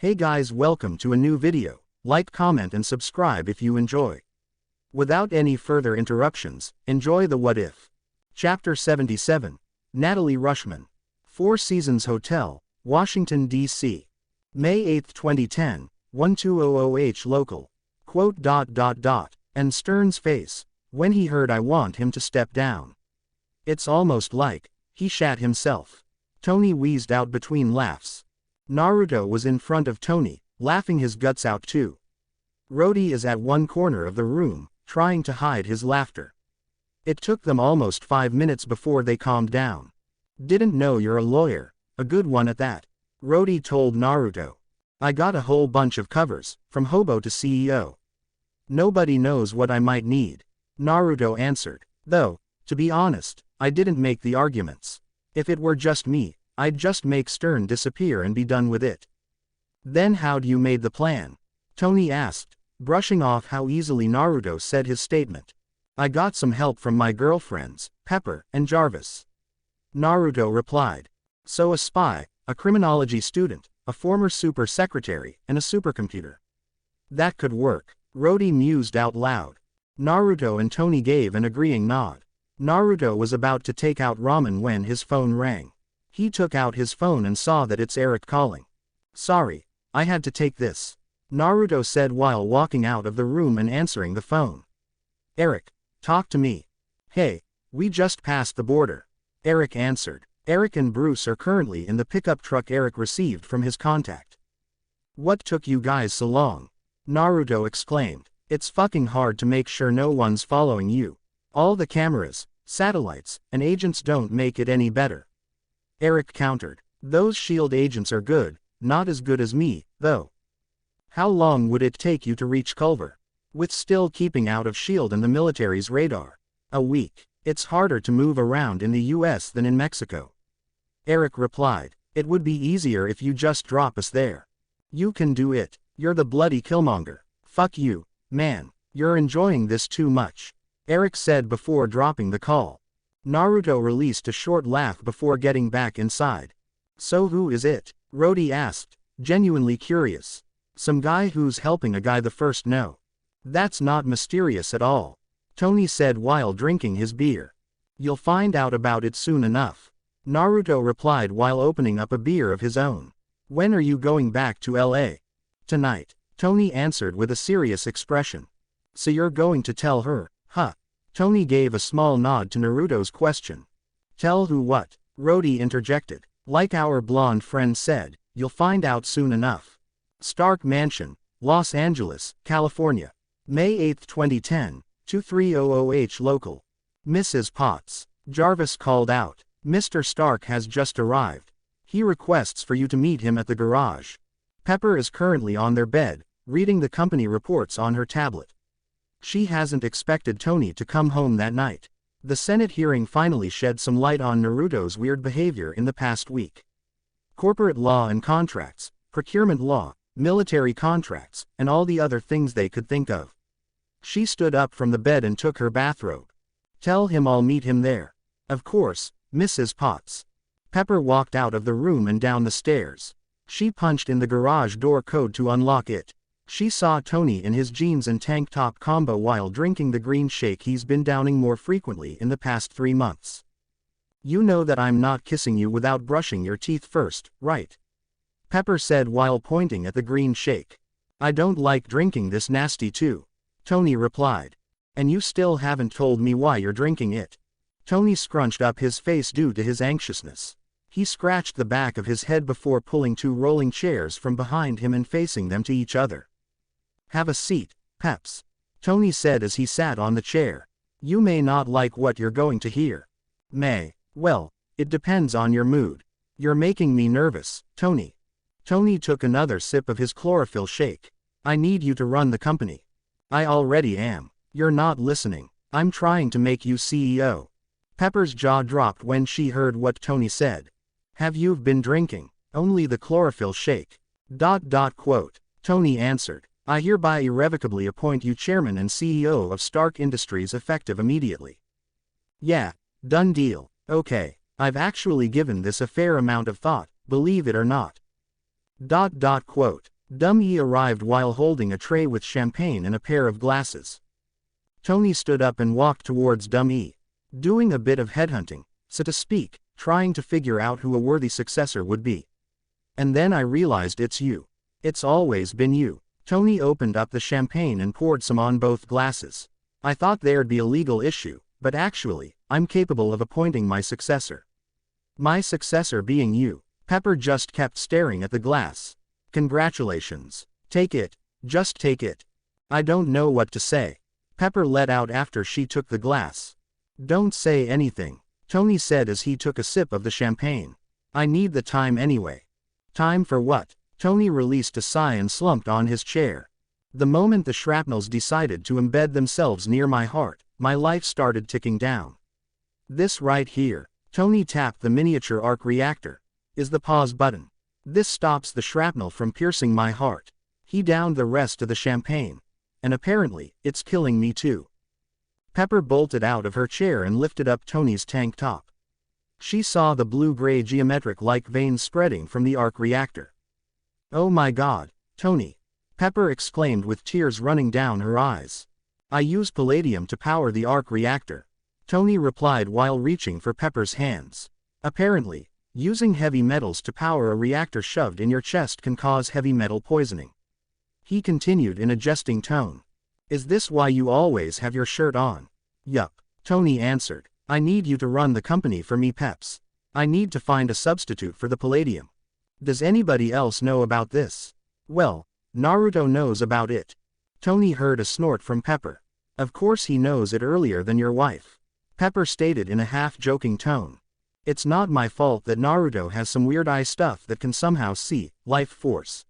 Hey guys, welcome to a new video. Like, comment and subscribe if you enjoy. Without any further interruptions, enjoy the What If. Chapter 77. Natalie Rushman. Four Seasons Hotel, Washington, D.C. May 8, 2010, 1200H local. Quote. And Stern's face, when he heard I want him to step down. It's almost like he shat himself. Tony wheezed out between laughs. Naruto was in front of Tony, laughing his guts out too. Rody is at one corner of the room, trying to hide his laughter. It took them almost 5 minutes before they calmed down. Didn't know you're a lawyer, a good one at that. Rody told Naruto. I got a whole bunch of covers, from hobo to CEO. Nobody knows what I might need. Naruto answered. Though, to be honest, I didn't make the arguments. If it were just me, I'd just make Stern disappear and be done with it. Then how'd you made the plan? Tony asked, brushing off how easily Naruto said his statement. I got some help from my girlfriends, Pepper and Jarvis. Naruto replied. So a spy, a criminology student, a former super secretary, and a supercomputer. That could work. Rody mused out loud. Naruto and Tony gave an agreeing nod. Naruto was about to take out ramen when his phone rang. He took out his phone and saw that it's Eric calling. Sorry, I had to take this, Naruto said while walking out of the room and answering the phone. Eric, talk to me. Hey, we just passed the border. Eric answered. Eric and Bruce are currently in the pickup truck Eric received from his contact. What took you guys so long? Naruto exclaimed. It's fucking hard to make sure no one's following you. All the cameras, satellites, and agents don't make it any better. Eric countered. Those SHIELD agents are good, not as good as me, though. How long would it take you to reach Culver? With still keeping out of SHIELD and the military's radar. A week. It's harder to move around in the US than in Mexico. Eric replied. It would be easier if you just drop us there. You can do it. You're the bloody Killmonger. Fuck you, man. You're enjoying this too much. Eric said before dropping the call. Naruto released a short laugh before getting back inside. So who is it? Rody asked, genuinely curious. Some guy who's helping a guy the first no. That's not mysterious at all, Tony said while drinking his beer. You'll find out about it soon enough, Naruto replied while opening up a beer of his own. When are you going back to LA? Tonight, Tony answered with a serious expression. So you're going to tell her, huh? Tony gave a small nod to Naruto's question. Tell who what? Rody interjected. Like our blonde friend said, you'll find out soon enough. Stark Mansion, Los Angeles, California. May 8, 2010, 2300H local. Mrs. Potts. Jarvis called out. Mr. Stark has just arrived. He requests for you to meet him at the garage. Pepper is currently on their bed, reading the company reports on her tablet. She hasn't expected Tony to come home that night. The Senate hearing finally shed some light on Naruto's weird behavior in the past week. Corporate law and contracts, procurement law, military contracts, and all the other things they could think of. She stood up from the bed and took her bathrobe. Tell him I'll meet him there. Of course, Mrs. Potts. Pepper walked out of the room and down the stairs. She punched in the garage door code to unlock it. She saw Tony in his jeans and tank top combo while drinking the green shake he's been downing more frequently in the past 3 months. You know that I'm not kissing you without brushing your teeth first, right? Pepper said while pointing at the green shake. I don't like drinking this nasty too, Tony replied. And you still haven't told me why you're drinking it. Tony scrunched up his face due to his anxiousness. He scratched the back of his head before pulling 2 rolling chairs from behind him and facing them to each other. Have a seat, Peps, Tony said as he sat on the chair. You may not like what you're going to hear. May. Well, it depends on your mood. You're making me nervous, Tony. Tony took another sip of his chlorophyll shake. I need you to run the company. I already am. You're not listening. I'm trying to make you CEO. Pepper's jaw dropped when she heard what Tony said. Have you been drinking? Only the chlorophyll shake. Quote. Tony answered. I hereby irrevocably appoint you chairman and CEO of Stark Industries effective immediately. Yeah, done deal. Okay, I've actually given this a fair amount of thought, believe it or not. Quote. Dummy arrived while holding a tray with champagne and a pair of glasses. Tony stood up and walked towards Dummy, doing a bit of headhunting, so to speak, trying to figure out who a worthy successor would be. And then I realized it's you. It's always been you. Tony opened up the champagne and poured some on both glasses. I thought there'd be a legal issue, but actually, I'm capable of appointing my successor. My successor being you. Pepper just kept staring at the glass. Congratulations. Take it, just take it. I don't know what to say. Pepper let out after she took the glass. Don't say anything, Tony said as he took a sip of the champagne. I need the time anyway. Time for what? Tony released a sigh and slumped on his chair. The moment the shrapnels decided to embed themselves near my heart, my life started ticking down. This right here, Tony tapped the miniature arc reactor, is the pause button. This stops the shrapnel from piercing my heart. He downed the rest of the champagne. And apparently, it's killing me too. Pepper bolted out of her chair and lifted up Tony's tank top. She saw the blue-gray geometric-like veins spreading from the arc reactor. Oh my God, Tony! Pepper exclaimed with tears running down her eyes. I use palladium to power the arc reactor, Tony replied while reaching for Pepper's hands. Apparently, using heavy metals to power a reactor shoved in your chest can cause heavy metal poisoning. He continued in a jesting tone. Is this why you always have your shirt on? Yup, Tony answered. I need you to run the company for me, Peps. I need to find a substitute for the palladium. Does anybody else know about this? Well, Naruto knows about it. Tony heard a snort from Pepper. Of course he knows it earlier than your wife. Pepper stated in a half-joking tone. It's not my fault that Naruto has some weird eye stuff that can somehow see life force.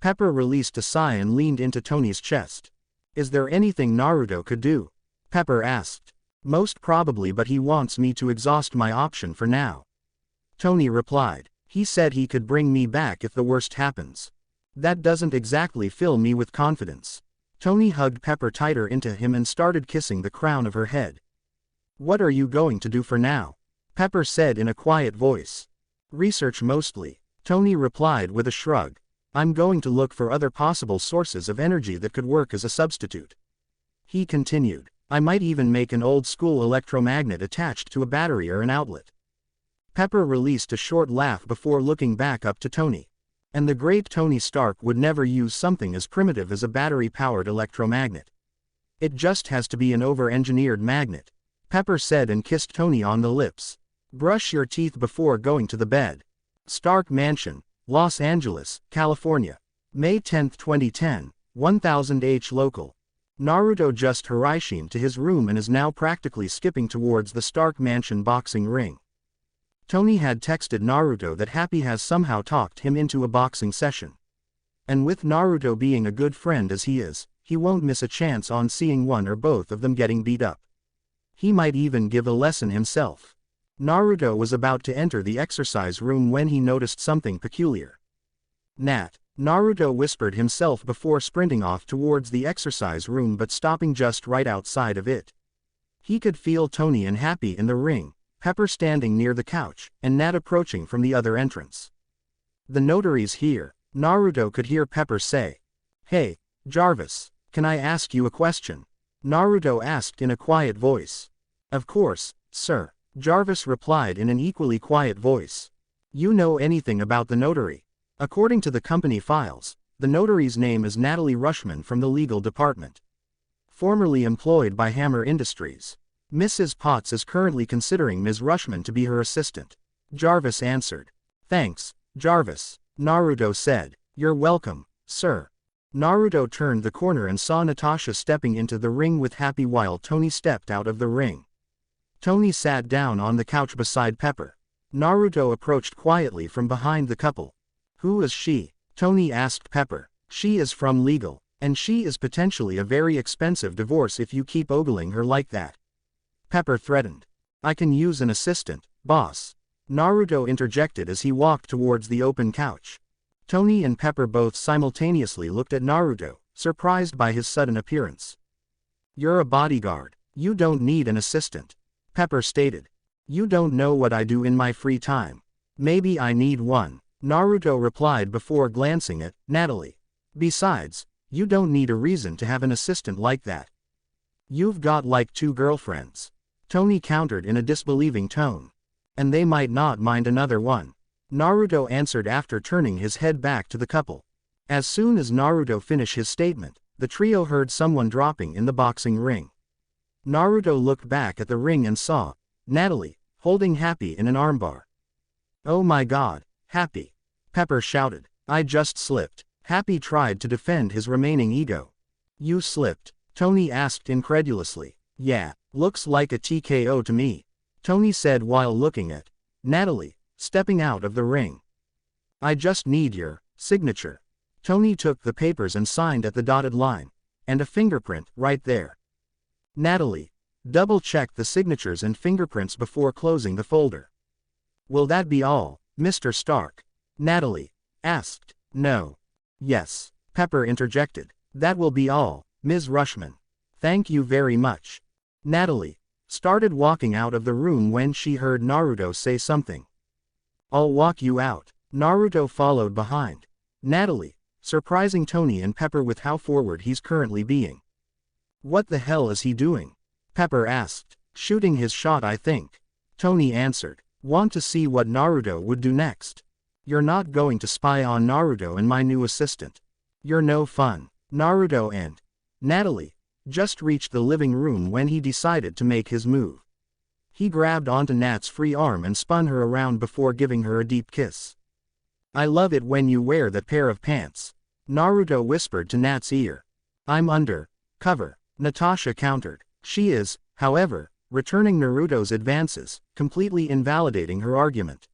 Pepper released a sigh and leaned into Tony's chest. Is there anything Naruto could do? Pepper asked. Most probably, but he wants me to exhaust my option for now. Tony replied. He said he could bring me back if the worst happens. That doesn't exactly fill me with confidence. Tony hugged Pepper tighter into him and started kissing the crown of her head. What are you going to do for now? Pepper said in a quiet voice. Research mostly, Tony replied with a shrug. I'm going to look for other possible sources of energy that could work as a substitute. He continued. I might even make an old-school electromagnet attached to a battery or an outlet. Pepper released a short laugh before looking back up to Tony. And the great Tony Stark would never use something as primitive as a battery-powered electromagnet. It just has to be an over-engineered magnet, Pepper said and kissed Tony on the lips. Brush your teeth before going to the bed. Stark Mansion, Los Angeles, California. May 10, 2010, 1000H local. Naruto just Hiraishi'd to his room and is now practically skipping towards the Stark Mansion boxing ring. Tony had texted Naruto that Happy has somehow talked him into a boxing session. And with Naruto being a good friend as he is, he won't miss a chance on seeing one or both of them getting beat up. He might even give a lesson himself. Naruto was about to enter the exercise room when he noticed something peculiar. Nat, Naruto whispered himself before sprinting off towards the exercise room but stopping just right outside of it. He could feel Tony and Happy in the ring, Pepper standing near the couch, and Nat approaching from the other entrance. The notary's here, Naruto could hear Pepper say. Hey, Jarvis, can I ask you a question? Naruto asked in a quiet voice. Of course, sir, Jarvis replied in an equally quiet voice. You know anything about the notary? According to the company files, the notary's name is Natalie Rushman from the legal department. Formerly employed by Hammer Industries. Mrs. Potts is currently considering Ms. Rushman to be her assistant. Jarvis answered. Thanks, Jarvis, Naruto said. You're welcome, sir. Naruto turned the corner and saw Natasha stepping into the ring with Happy while Tony stepped out of the ring. Tony sat down on the couch beside Pepper. Naruto approached quietly from behind the couple. Who is she? Tony asked Pepper. She is from legal, and she is potentially a very expensive divorce if you keep ogling her like that. Pepper threatened. I can use an assistant, boss. Naruto interjected as he walked towards the open couch. Tony and Pepper both simultaneously looked at Naruto, surprised by his sudden appearance. You're a bodyguard. You don't need an assistant, Pepper stated. You don't know what I do in my free time. Maybe I need one. Naruto replied before glancing at Natalie. Besides, you don't need a reason to have an assistant like that. You've got like 2 girlfriends. Tony countered in a disbelieving tone. And they might not mind another one. Naruto answered after turning his head back to the couple. As soon as Naruto finished his statement, the trio heard someone dropping in the boxing ring. Naruto looked back at the ring and saw Natalie, holding Happy in an armbar. Oh my god, Happy! Pepper shouted. I just slipped. Happy tried to defend his remaining ego. You slipped? Tony asked incredulously. Yeah, looks like a TKO to me, Tony said while looking at Natalie, stepping out of the ring. I just need your signature. Tony took the papers and signed at the dotted line. And a fingerprint right there. Natalie, double-check the signatures and fingerprints before closing the folder. Will that be all, Mr. Stark? Natalie asked. No. Yes, Pepper interjected. That will be all, Ms. Rushman. Thank you very much. Natalie started walking out of the room when she heard Naruto say something. I'll walk you out. Naruto followed behind Natalie, surprising Tony and Pepper with how forward he's currently being. What the hell is he doing? Pepper asked. Shooting his shot, I think. Tony answered. Want to see what Naruto would do next? You're not going to spy on Naruto and my new assistant. You're no fun. Naruto and Natalie just reached the living room when he decided to make his move. He grabbed onto Nat's free arm and spun her around before giving her a deep kiss. I love it when you wear that pair of pants, Naruto whispered to Nat's ear. I'm under cover, Natasha countered. She is, however, returning Naruto's advances, completely invalidating her argument.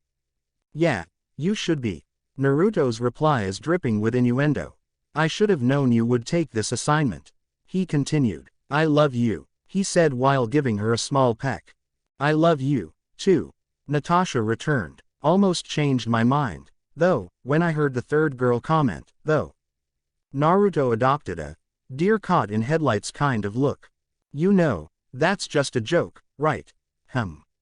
Yeah, you should be. Naruto's reply is dripping with innuendo. I should have known you would take this assignment. He continued. I love you, he said while giving her a small peck. I love you, too. Natasha returned. Almost changed my mind, though, when I heard the third girl comment, though. Naruto adopted a deer caught in headlights kind of look. You know, that's just a joke, right?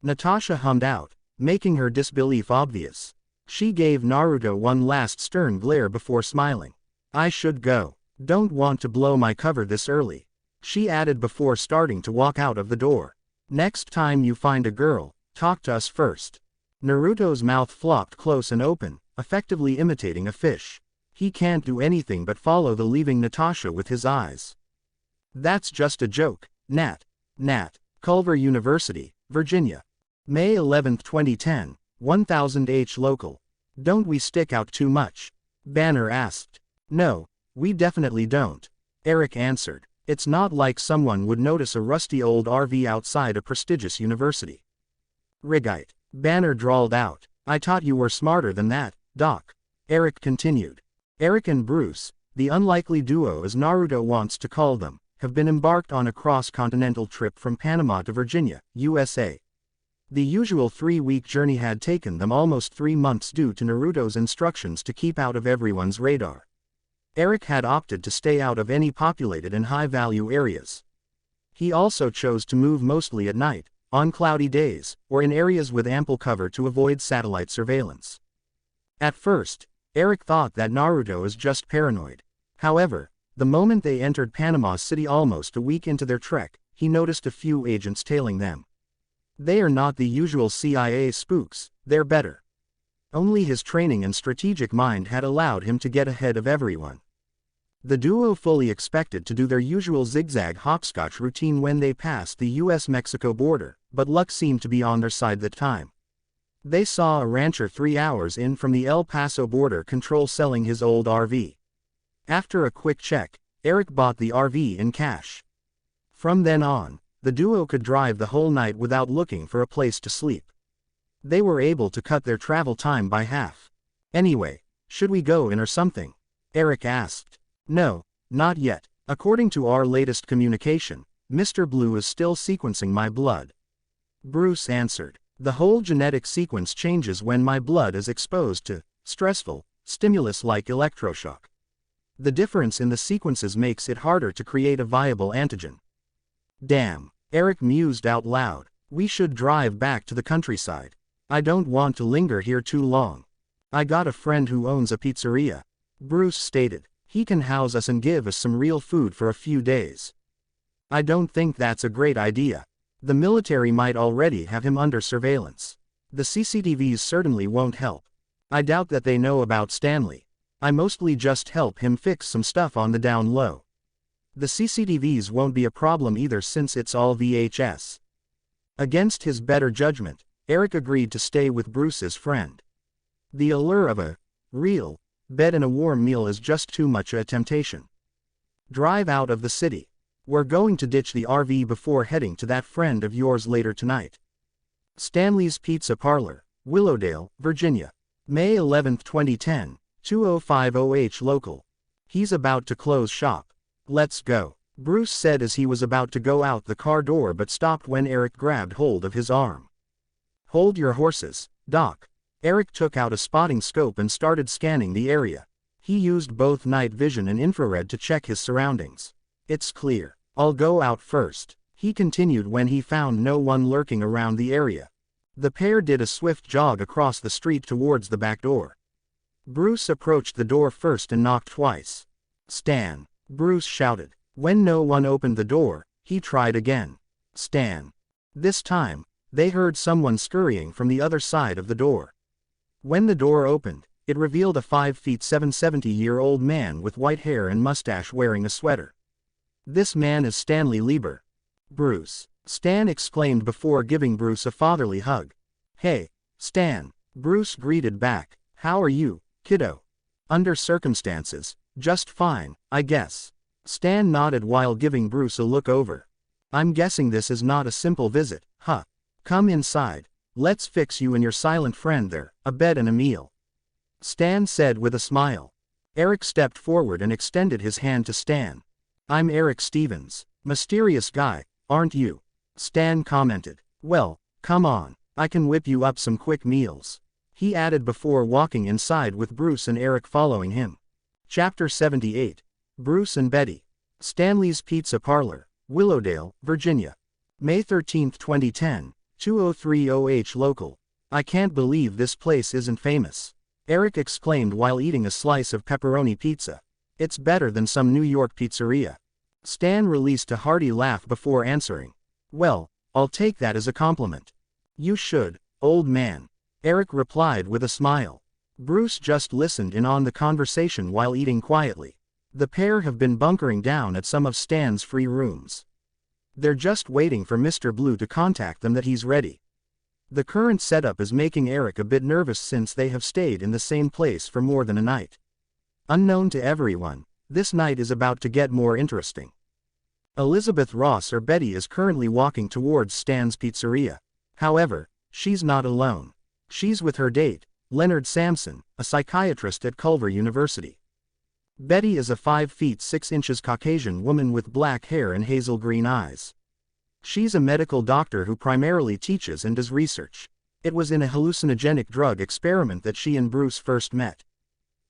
Natasha hummed out, making her disbelief obvious. She gave Naruto one last stern glare before smiling. I should go. Don't want to blow my cover this early, she added before starting to walk out of the door. Next time you find a girl, talk to us first. Naruto's mouth flopped close and open, effectively imitating a fish. He can't do anything but follow the leaving Natasha with his eyes. That's just a joke, Nat. Culver University, Virginia. May 11, 2010, 1000H local. Don't we stick out too much? Banner asked. No, we definitely don't, Eric answered. It's not like someone would notice a rusty old RV outside a prestigious university. Rigite. Banner drawled out. I thought you were smarter than that, Doc. Eric continued. Eric and Bruce, the unlikely duo as Naruto wants to call them, have been embarked on a cross-continental trip from Panama to Virginia, USA. The usual 3-week journey had taken them almost 3 months due to Naruto's instructions to keep out of everyone's radar. Eric had opted to stay out of any populated and high-value areas. He also chose to move mostly at night, on cloudy days, or in areas with ample cover to avoid satellite surveillance. At first, Eric thought that Naruto is just paranoid. However, the moment they entered Panama City almost a week into their trek, he noticed a few agents tailing them. They are not the usual CIA spooks, they're better. Only his training and strategic mind had allowed him to get ahead of everyone. The duo fully expected to do their usual zigzag hopscotch routine when they passed the US-Mexico border, but luck seemed to be on their side that time. They saw a rancher 3 hours in from the El Paso border control selling his old RV. After a quick check, Eric bought the RV in cash. From then on, the duo could drive the whole night without looking for a place to sleep. They were able to cut their travel time by half. Anyway, should we go in or something? Eric asked. No, not yet. According to our latest communication, Mr. Blue is still sequencing my blood. Bruce answered. The whole genetic sequence changes when my blood is exposed to stressful stimulus like electroshock. The difference in the sequences makes it harder to create a viable antigen. Damn, Eric mused out loud. We should drive back to the countryside. I don't want to linger here too long. I got a friend who owns a pizzeria, Bruce stated. He can house us and give us some real food for a few days. I don't think that's a great idea. The military might already have him under surveillance. The CCTVs certainly won't help. I doubt that they know about Stanley. I mostly just help him fix some stuff on the down low. The CCTVs won't be a problem either since it's all VHS. Against his better judgment, Eric agreed to stay with Bruce's friend. The allure of a real bed and a warm meal is just too much a temptation. Drive out of the city. We're going to ditch the RV before heading to that friend of yours later tonight. Stanley's Pizza Parlor, Willowdale, Virginia. May 11, 2010, 2050H local. He's about to close shop. Let's go, Bruce said as he was about to go out the car door but stopped when Eric grabbed hold of his arm. Hold your horses, Doc. Eric took out a spotting scope and started scanning the area. He used both night vision and infrared to check his surroundings. It's clear. I'll go out first, he continued when he found no one lurking around the area. The pair did a swift jog across the street towards the back door. Bruce approached the door first and knocked twice. Stan, Bruce shouted. When no one opened the door, he tried again. Stan. This time, they heard someone scurrying from the other side of the door. When the door opened, it revealed a 5'7" 70-year-old man with white hair and mustache wearing a sweater. This man is Stanley Lieber. Bruce. Stan exclaimed before giving Bruce a fatherly hug. Hey, Stan. Bruce greeted back. How are you, kiddo? Under circumstances, just fine, I guess. Stan nodded while giving Bruce a look over. I'm guessing this is not a simple visit, huh? Come inside. Let's fix you and your silent friend there a bed and a meal. Stan said with a smile. Eric stepped forward and extended his hand to Stan. I'm Eric Stevens. Mysterious guy, aren't you? Stan commented. Well, come on, I can whip you up some quick meals. He added before walking inside with Bruce and Eric following him. Chapter 78. Bruce and Betty. Stanley's Pizza Parlor, Willowdale, Virginia. May 13, 2010, 2030H local. I can't believe this place isn't famous. Eric exclaimed while eating a slice of pepperoni pizza. It's better than some New York pizzeria. Stan released a hearty laugh before answering. Well, I'll take that as a compliment. You should, old man. Eric replied with a smile. Bruce just listened in on the conversation while eating quietly. The pair have been bunkering down at some of Stan's free rooms. They're just waiting for Mr. Blue to contact them that he's ready. The current setup is making Eric a bit nervous since they have stayed in the same place for more than a night. Unknown to everyone, this night is about to get more interesting. Elizabeth Ross or Betty is currently walking towards Stan's pizzeria. However, she's not alone. She's with her date, Leonard Sampson, a psychiatrist at Culver University. Betty is a 5'6" Caucasian woman with black hair and hazel green eyes. She's a medical doctor who primarily teaches and does research. It was in a hallucinogenic drug experiment that she and Bruce first met.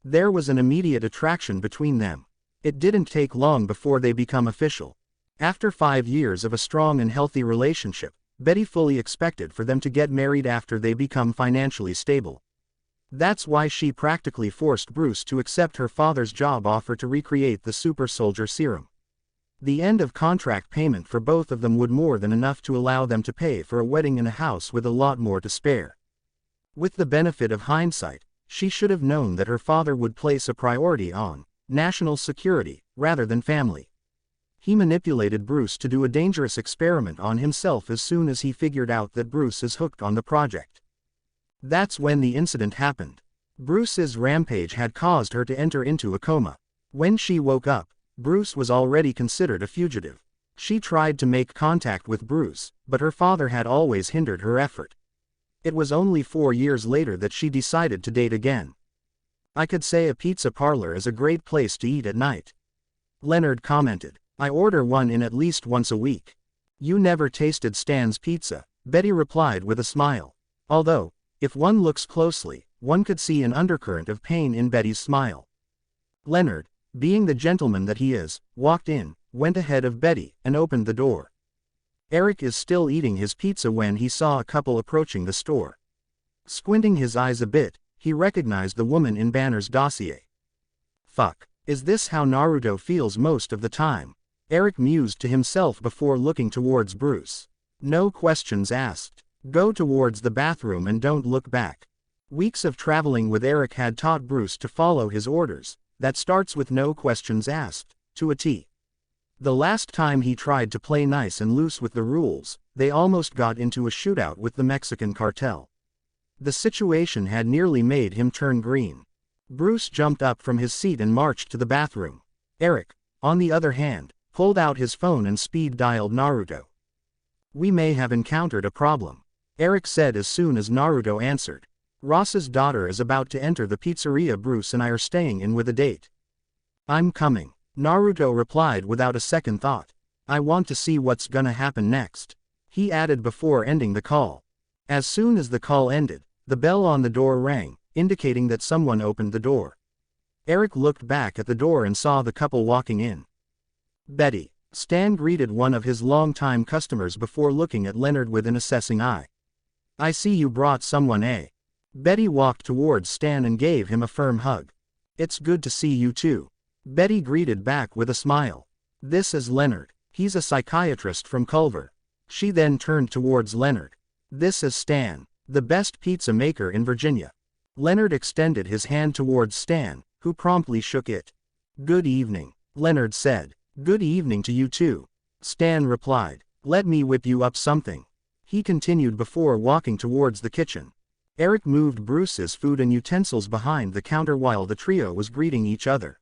There was an immediate attraction between them. It didn't take long before they become official. After 5 years of a strong and healthy relationship, Betty fully expected for them to get married after they become financially stable. That's why she practically forced Bruce to accept her father's job offer to recreate the super soldier serum. The end of contract payment for both of them would more than enough to allow them to pay for a wedding and a house with a lot more to spare. With the benefit of hindsight, she should have known that her father would place a priority on national security rather than family. He manipulated Bruce to do a dangerous experiment on himself as soon as he figured out that Bruce is hooked on the project. That's when the incident happened. Bruce's rampage had caused her to enter into a coma. When she woke up, Bruce was already considered a fugitive. She tried to make contact with Bruce, but her father had always hindered her effort. It was only 4 years later that she decided to date again. I could say a pizza parlor is a great place to eat at night. Leonard commented. I order one in at least once a week. You never tasted Stan's pizza, Betty replied with a smile. Although, if one looks closely, one could see an undercurrent of pain in Betty's smile. Leonard, being the gentleman that he is, walked in, went ahead of Betty, and opened the door. Eric is still eating his pizza when he saw a couple approaching the store. Squinting his eyes a bit, He recognized the woman in Banner's dossier. Fuck. Is this how Naruto feels most of the time? Eric mused to himself before looking towards Bruce. No questions asked. Go towards the bathroom and don't look back. Weeks of traveling with Eric had taught Bruce to follow his orders. That starts with no questions asked, to a T. The last time he tried to play nice and loose with the rules, they almost got into a shootout with the Mexican cartel. The situation had nearly made him turn green. Bruce jumped up from his seat and marched to the bathroom. Eric, on the other hand, pulled out his phone and speed-dialed Naruto. We may have encountered a problem, Eric said as soon as Naruto answered. Ross's daughter is about to enter the pizzeria Bruce and I are staying in with a date. I'm coming, Naruto replied without a second thought. I want to see what's gonna happen next, he added before ending the call. As soon as the call ended, the bell on the door rang, indicating that someone opened the door. Eric looked back at the door and saw the couple walking in. Betty. Stan greeted one of his longtime customers before looking at Leonard with an assessing eye. I see you brought someone, eh? Betty walked towards Stan and gave him a firm hug. It's good to see you too. Betty greeted back with a smile. This is Leonard. He's a psychiatrist from Culver. She then turned towards Leonard. This is Stan, the best pizza maker in Virginia. Leonard extended his hand towards Stan, who promptly shook it. Good evening, Leonard said. Good evening to you too, Stan replied. Let me whip you up something, he continued before walking towards the kitchen. Eric moved Bruce's food and utensils behind the counter while the trio was greeting each other.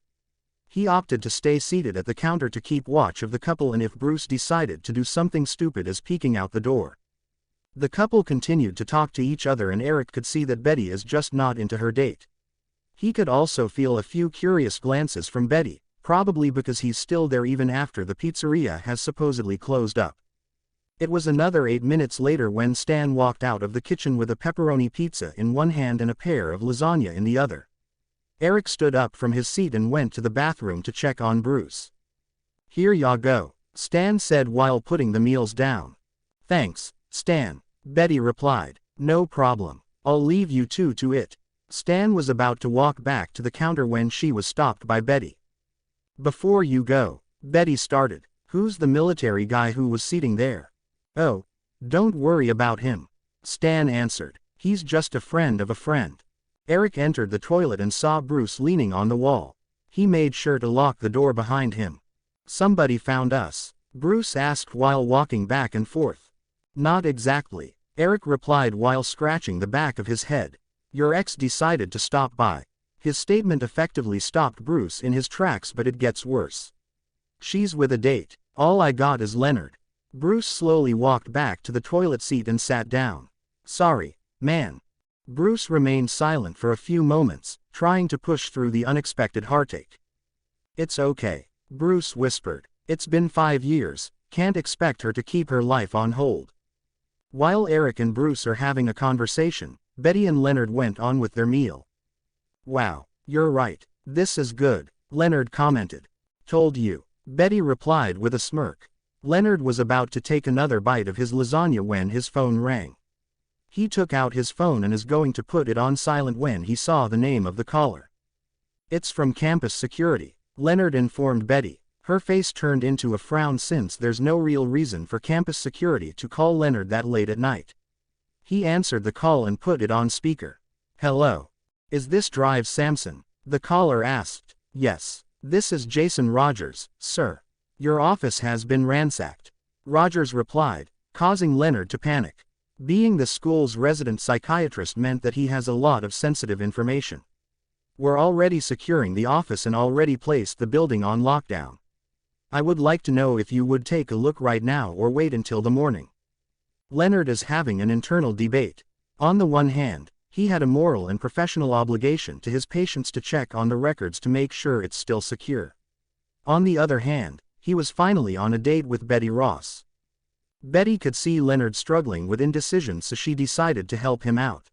He opted to stay seated at the counter to keep watch of the couple and if Bruce decided to do something stupid as peeking out the door. The couple continued to talk to each other and Eric could see that Betty is just not into her date. He could also feel a few curious glances from Betty, probably because he's still there even after the pizzeria has supposedly closed up. It was another 8 minutes later when Stan walked out of the kitchen with a pepperoni pizza in one hand and a pair of lasagna in the other. Eric stood up from his seat and went to the bathroom to check on Bruce. Here ya go, Stan said while putting the meals down. Thanks, Stan, Betty replied. No problem, I'll leave you two to it. Stan was about to walk back to the counter when she was stopped by Betty. Before you go, Betty started, who's the military guy who was sitting there? Oh, don't worry about him, Stan answered. He's just a friend of a friend. Eric entered the toilet and saw Bruce leaning on the wall. He made sure to lock the door behind him. Somebody found us? Bruce asked while walking back and forth. Not exactly, Eric replied while scratching the back of his head. Your ex decided to stop by. His statement effectively stopped Bruce in his tracks, but it gets worse. She's with a date. All I got is Leonard. Bruce slowly walked back to the toilet seat and sat down. Sorry, man. Bruce remained silent for a few moments, trying to push through the unexpected heartache. It's okay, Bruce whispered. It's been 5 years, can't expect her to keep her life on hold. While Eric and Bruce are having a conversation, Betty and Leonard went on with their meal. Wow, you're right, this is good, Leonard commented. Told you, Betty replied with a smirk. Leonard was about to take another bite of his lasagna when his phone rang. He took out his phone and is going to put it on silent when he saw the name of the caller. It's from campus security, Leonard informed Betty. Her face turned into a frown since there's no real reason for campus security to call Leonard that late at night. He answered the call and put it on speaker. Hello. Is this Drive Samson? The caller asked. Yes. This is Jason Rogers, sir. Your office has been ransacked, Rogers replied, causing Leonard to panic. Being the school's resident psychiatrist meant that he has a lot of sensitive information. We're already securing the office and already placed the building on lockdown. I would like to know if you would take a look right now or wait until the morning. Leonard is having an internal debate. On the one hand, he had a moral and professional obligation to his patients to check on the records to make sure it's still secure. On the other hand, he was finally on a date with Betty Ross. Betty could see Leonard struggling with indecision, so she decided to help him out.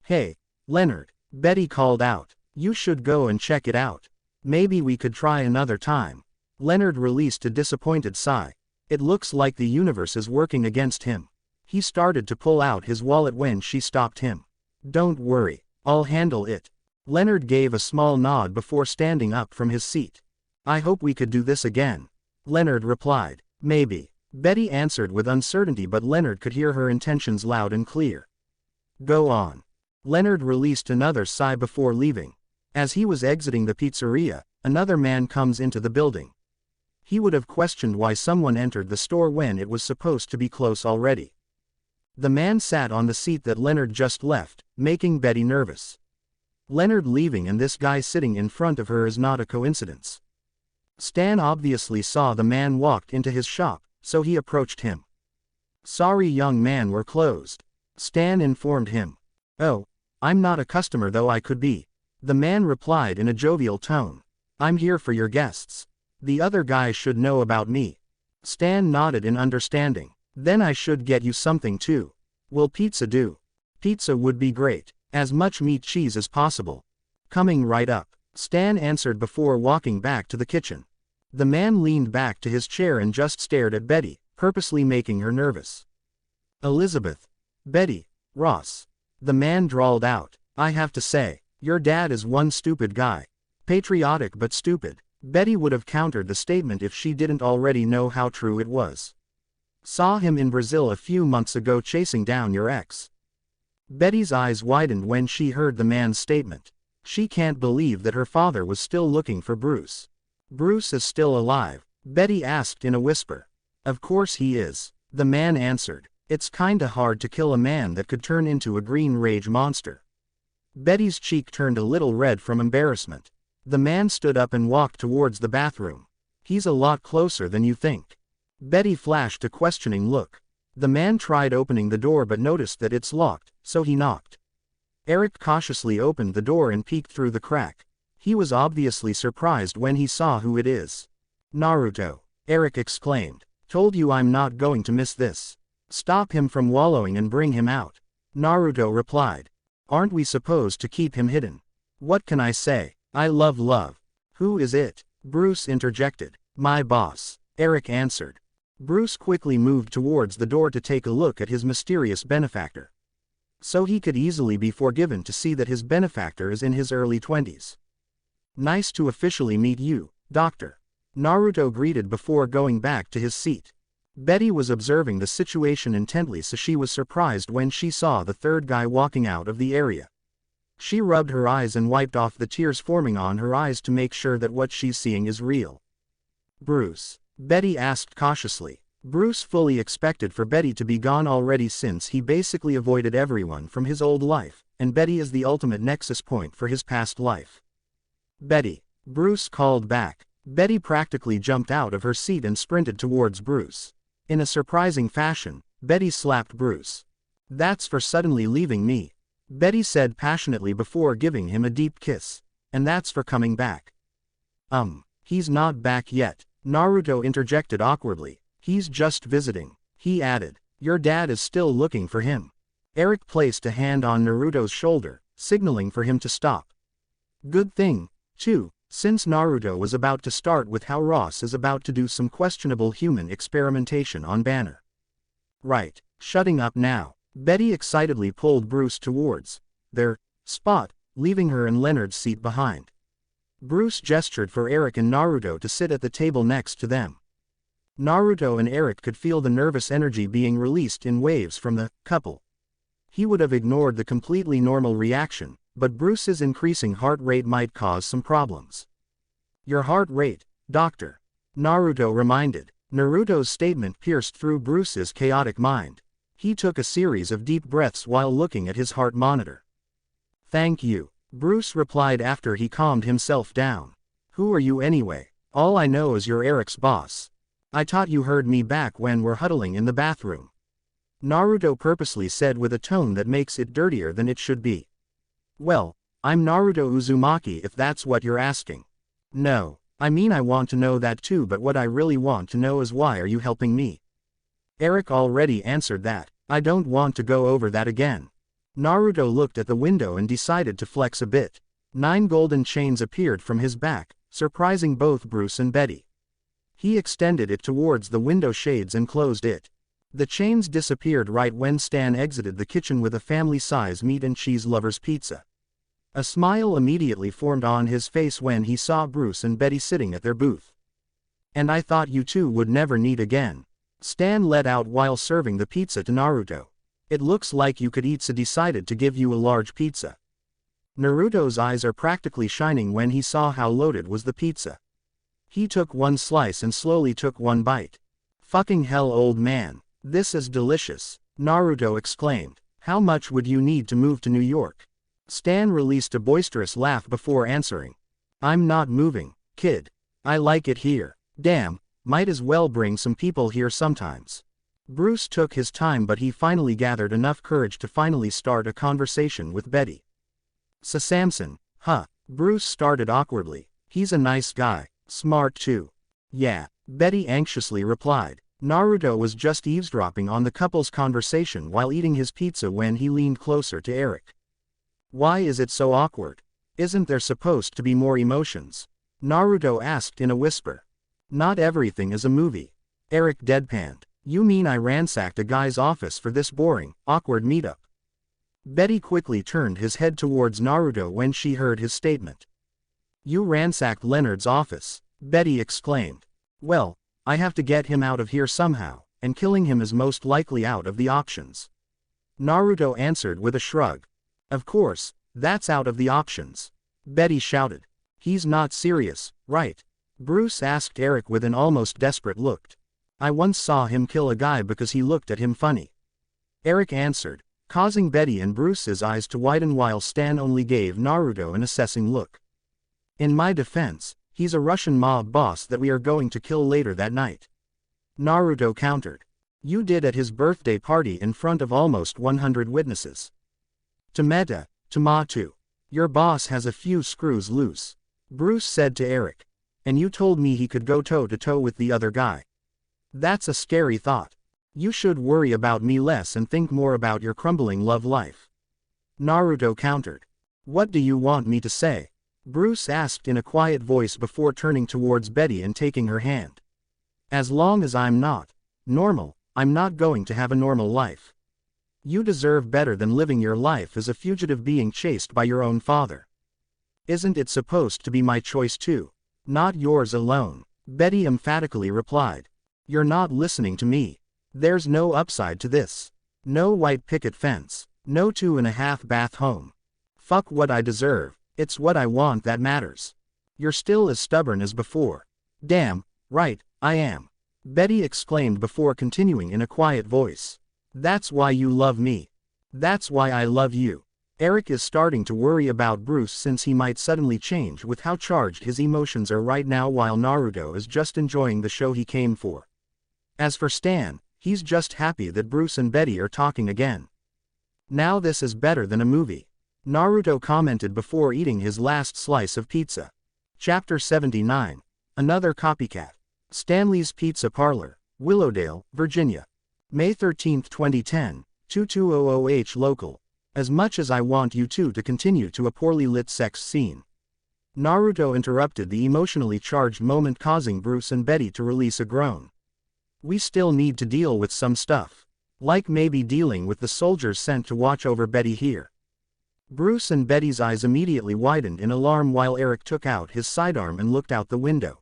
Hey, Leonard, Betty called out. You should go and check it out. Maybe we could try another time. Leonard released a disappointed sigh. It looks like the universe is working against him. He started to pull out his wallet when she stopped him. Don't worry, I'll handle it. Leonard gave a small nod before standing up from his seat. I hope we could do this again. Leonard replied. Maybe. Betty answered with uncertainty, but Leonard could hear her intentions loud and clear. Go on. Leonard released another sigh before leaving. As he was exiting the pizzeria, another man comes into the building. He would have questioned why someone entered the store when it was supposed to be close already. The man sat on the seat that Leonard just left, making Betty nervous. Leonard leaving and this guy sitting in front of her is not a coincidence. Stan obviously saw the man walked into his shop, so he approached him. Sorry young man, we're closed. Stan informed him. Oh, I'm not a customer though I could be. The man replied in a jovial tone. I'm here for your guests. The other guy should know about me. Stan nodded in understanding. Then I should get you something too. Will pizza do? Pizza would be great. As much meat cheese as possible. Coming right up. Stan answered before walking back to the kitchen. The man leaned back to his chair and just stared at Betty, purposely making her nervous. Elizabeth. Betty. Ross. The man drawled out. I have to say, your dad is one stupid guy. Patriotic but stupid. Betty would have countered the statement if she didn't already know how true it was. Saw him in Brazil a few months ago chasing down your ex. Betty's eyes widened when she heard the man's statement. She can't believe that her father was still looking for Bruce. Bruce is still alive? Betty asked in a whisper. Of course he is. The man answered. It's kinda hard to kill a man that could turn into a green rage monster. Betty's cheek turned a little red from embarrassment. The man stood up and walked towards the bathroom. He's a lot closer than you think. Betty flashed a questioning look. The man tried opening the door but noticed that it's locked, so he knocked. Eric cautiously opened the door and peeked through the crack. He was obviously surprised when he saw who it is. Naruto, Eric exclaimed. Told you I'm not going to miss this. Stop him from wallowing and bring him out. Naruto replied. Aren't we supposed to keep him hidden? What can I say? I love love. Who is it? Bruce interjected. My boss. Eric answered. Bruce quickly moved towards the door to take a look at his mysterious benefactor. So he could easily be forgiven to see that his benefactor is in his early 20s. Nice to officially meet you, Doctor. Naruto greeted before going back to his seat. Betty was observing the situation intently, so she was surprised when she saw the third guy walking out of the area. She rubbed her eyes and wiped off the tears forming on her eyes to make sure that what she's seeing is real. Bruce? Betty asked cautiously. Bruce fully expected for Betty to be gone already since he basically avoided everyone from his old life, and Betty is the ultimate nexus point for his past life. Betty. Bruce called back. Betty practically jumped out of her seat and sprinted towards Bruce. In a surprising fashion, Betty slapped Bruce. That's for suddenly leaving me. Betty said passionately before giving him a deep kiss. And that's for coming back. He's not back yet. Naruto interjected awkwardly. He's just visiting. He added. Your dad is still looking for him. Eric placed a hand on Naruto's shoulder, signaling for him to stop. Good thing, too, since Naruto was about to start with how Ross is about to do some questionable human experimentation on Banner. Right, shutting up now. Betty excitedly pulled Bruce towards their spot, leaving her in Leonard's seat behind. Bruce gestured for Eric and Naruto to sit at the table next to them. Naruto and Eric could feel the nervous energy being released in waves from the couple. He would have ignored the completely normal reaction, but Bruce's increasing heart rate might cause some problems. Your heart rate, Doctor. Naruto reminded. Naruto's statement pierced through Bruce's chaotic mind. He took a series of deep breaths while looking at his heart monitor. Thank you, Bruce replied after he calmed himself down. Who are you anyway? All I know is you're Eric's boss. I thought you heard me back when we're huddling in the bathroom. Naruto purposely said with a tone that makes it dirtier than it should be. Well, I'm Naruto Uzumaki if that's what you're asking. No, I mean I want to know that too, but what I really want to know is why are you helping me? Eric already answered that. I don't want to go over that again. Naruto looked at the window and decided to flex a bit. 9 golden chains appeared from his back, surprising both Bruce and Betty. He extended it towards the window shades and closed it. The chains disappeared right when Stan exited the kitchen with a family-size meat and cheese lover's pizza. A smile immediately formed on his face when he saw Bruce and Betty sitting at their booth. And I thought you two would never meet again. Stan let out while serving the pizza to Naruto. It looks like you could eat, so decided to give you a large pizza. Naruto's eyes are practically shining when he saw how loaded was the pizza. He took one slice and slowly took one bite. Fucking hell, old man. This is delicious. Naruto exclaimed. How much would you need to move to New York? Stan released a boisterous laugh before answering. I'm not moving, kid. I like it here. Damn, might as well bring some people here sometimes. Bruce took his time, but he finally gathered enough courage to finally start a conversation with Betty. So Samson, huh? Bruce started awkwardly. He's a nice guy. Smart too. Yeah, Betty anxiously replied. Naruto was just eavesdropping on the couple's conversation while eating his pizza when he leaned closer to Eric. Why is it so awkward? Isn't there supposed to be more emotions? Naruto asked in a whisper. Not everything is a movie. Eric deadpanned. You mean I ransacked a guy's office for this boring, awkward meetup? Betty quickly turned his head towards Naruto when she heard his statement. You ransacked Leonard's office, Betty exclaimed. Well, I have to get him out of here somehow, and killing him is most likely out of the options. Naruto answered with a shrug. Of course, that's out of the options. Betty shouted. He's not serious, right? Bruce asked Eric with an almost desperate look. I once saw him kill a guy because he looked at him funny. Eric answered, causing Betty and Bruce's eyes to widen while Stan only gave Naruto an assessing look. In my defense, he's a Russian mob boss that we are going to kill later that night. Naruto countered. You did at his birthday party in front of almost 100 witnesses. Tomatu. Your boss has a few screws loose. Bruce said to Eric. And you told me he could go toe-to-toe with the other guy. That's a scary thought. You should worry about me less and think more about your crumbling love life. Naruto countered. What do you want me to say? Bruce asked in a quiet voice before turning towards Betty and taking her hand. As long as I'm not normal, I'm not going to have a normal life. You deserve better than living your life as a fugitive being chased by your own father. Isn't it supposed to be my choice too? Not yours alone, Betty emphatically replied. You're not listening to me. There's no upside to this. No white picket fence. No 2.5 bath home. Fuck what I deserve. It's what I want that matters. You're still as stubborn as before. Damn, right, I am. Betty exclaimed before continuing in a quiet voice. That's why you love me. That's why I love you. Eric is starting to worry about Bruce since he might suddenly change with how charged his emotions are right now while Naruto is just enjoying the show he came for. As for Stan, he's just happy that Bruce and Betty are talking again. Now this is better than a movie. Naruto commented before eating his last slice of pizza. Chapter 79. Another Copycat. Stanley's Pizza Parlor, Willowdale, Virginia. May 13, 2010, 2200H local. As much as I want you two to continue to a poorly lit sex scene. Naruto interrupted the emotionally charged moment, causing Bruce and Betty to release a groan. We still need to deal with some stuff. Like maybe dealing with the soldiers sent to watch over Betty here. Bruce and Betty's eyes immediately widened in alarm while Eric took out his sidearm and looked out the window.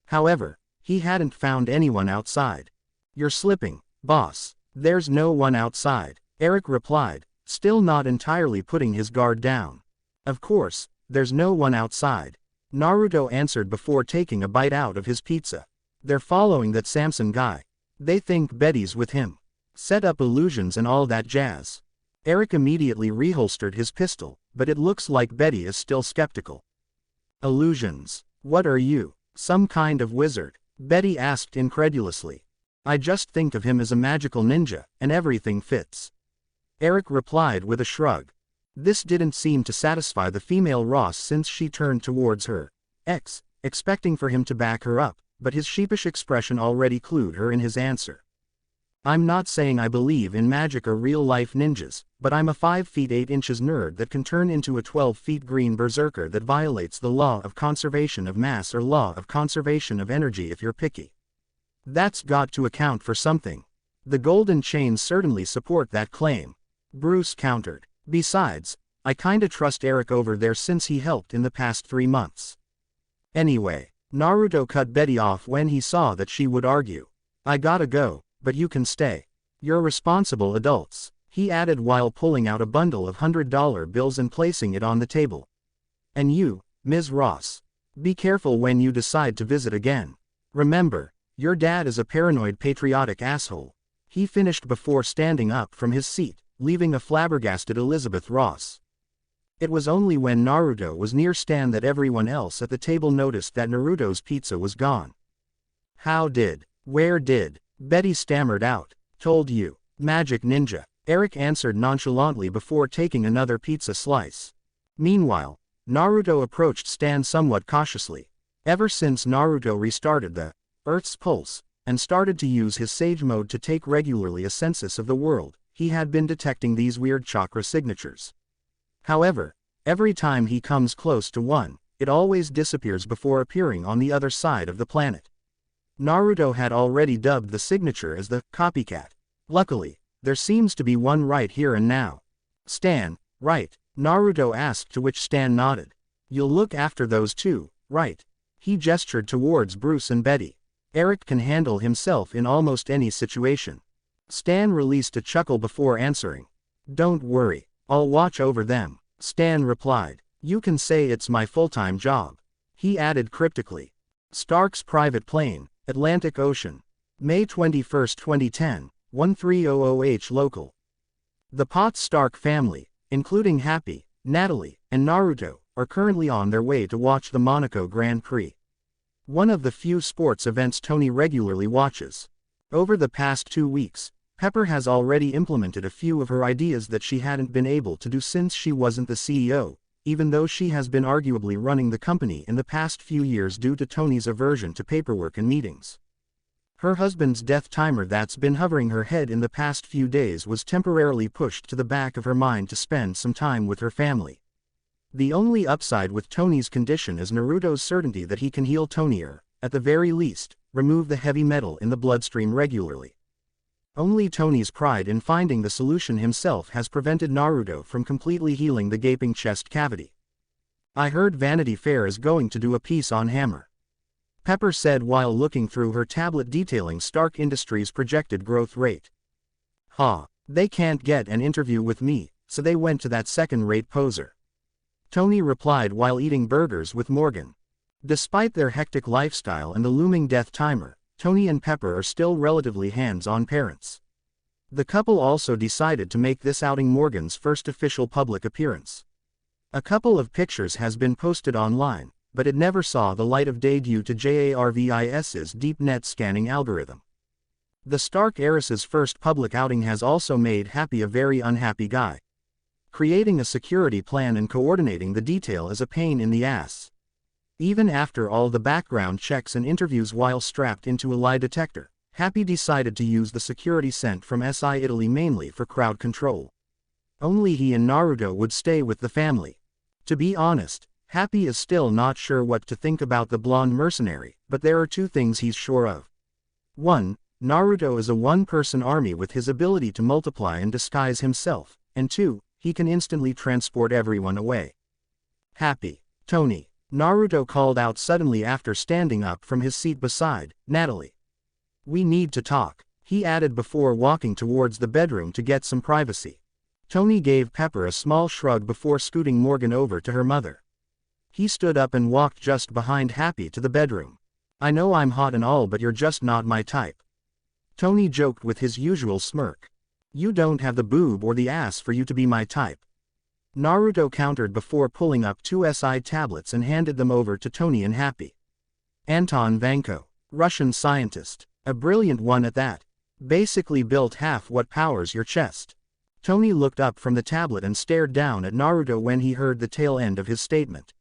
However, he hadn't found anyone outside. You're slipping, boss. There's no one outside, Eric replied, still not entirely putting his guard down. Of course, there's no one outside, Naruto answered before taking a bite out of his pizza. They're following that Samson guy. They think Betty's with him. Set up illusions and all that jazz. Eric immediately reholstered his pistol, but it looks like Betty is still skeptical. Illusions? What are you, some kind of wizard? Betty asked incredulously. I just think of him as a magical ninja, and everything fits. Eric replied with a shrug. This didn't seem to satisfy the female Ross since she turned towards her ex, expecting for him to back her up, but his sheepish expression already clued her in his answer. I'm not saying I believe in magic or real-life ninjas, but I'm a 5 feet 8 inches nerd that can turn into a 12 feet green berserker that violates the law of conservation of mass or law of conservation of energy if you're picky. That's got to account for something. The golden chains certainly support that claim. Bruce countered. Besides, I kinda trust Eric over there since he helped in the past 3 months. Anyway, Naruto cut Betty off when he saw that she would argue. I gotta go, but you can stay. You're responsible adults, he added while pulling out a bundle of $100 bills and placing it on the table. And you, Ms. Ross. Be careful when you decide to visit again. Remember, your dad is a paranoid patriotic asshole. He finished before standing up from his seat, leaving a flabbergasted Elizabeth Ross. It was only when Naruto was near Stan that everyone else at the table noticed that Naruto's pizza was gone. Where did? Betty stammered out. Told you. Magic Ninja. Eric answered nonchalantly before taking another pizza slice. Meanwhile, Naruto approached Stan somewhat cautiously. Ever since Naruto restarted the Earth's pulse, and started to use his sage mode to take regularly a census of the world, he had been detecting these weird chakra signatures. However, every time he comes close to one, it always disappears before appearing on the other side of the planet. Naruto had already dubbed the signature as the copycat. Luckily, there seems to be one right here and now. Stan, right? Naruto asked, to which Stan nodded. You'll look after those two, right? He gestured towards Bruce and Betty. Eric can handle himself in almost any situation. Stan released a chuckle before answering. Don't worry, I'll watch over them, Stan replied. You can say it's my full-time job. He added cryptically. Stark's private plane, Atlantic Ocean. May 21, 2010, 1300H local. The Potts Stark family, including Happy, Natalie, and Naruto, are currently on their way to watch the Monaco Grand Prix. One of the few sports events Tony regularly watches. Over the past 2 weeks, Pepper has already implemented a few of her ideas that she hadn't been able to do since she wasn't the CEO, even though she has been arguably running the company in the past few years due to Tony's aversion to paperwork and meetings. Her husband's death timer that's been hovering her head in the past few days was temporarily pushed to the back of her mind to spend some time with her family. The only upside with Tony's condition is Naruto's certainty that he can heal Tony or, at the very least, remove the heavy metal in the bloodstream regularly. Only Tony's pride in finding the solution himself has prevented Naruto from completely healing the gaping chest cavity. I heard Vanity Fair is going to do a piece on Hammer, Pepper said while looking through her tablet detailing Stark Industries' projected growth rate. They can't get an interview with me, so they went to that second-rate poser, Tony replied while eating burgers with Morgan. Despite their hectic lifestyle and the looming death timer, Tony and Pepper are still relatively hands-on parents. The couple also decided to make this outing Morgan's first official public appearance. A couple of pictures has been posted online, but it never saw the light of day due to JARVIS's deep net scanning algorithm. The Stark heiress's first public outing has also made Happy a very unhappy guy. Creating a security plan and coordinating the detail is a pain in the ass. Even after all the background checks and interviews while strapped into a lie detector, Happy decided to use the security sent from SI Italy mainly for crowd control. Only he and Naruto would stay with the family. To be honest, Happy is still not sure what to think about the blonde mercenary, but there are 2 things he's sure of. 1. Naruto is a one-person army with his ability to multiply and disguise himself, and 2. He can instantly transport everyone away. Happy. Tony. Naruto called out suddenly after standing up from his seat beside Natalie. We need to talk, he added before walking towards the bedroom to get some privacy. Tony gave Pepper a small shrug before scooting Morgan over to her mother. He stood up and walked just behind Happy to the bedroom. I know I'm hot and all, but you're just not my type, Tony joked with his usual smirk. You don't have the boob or the ass for you to be my type, Naruto countered before pulling up 2 SI tablets and handed them over to Tony and Happy. Anton Vanko, Russian scientist, a brilliant one at that. Basically built half what powers your chest. Tony looked up from the tablet and stared down at Naruto when he heard the tail end of his statement.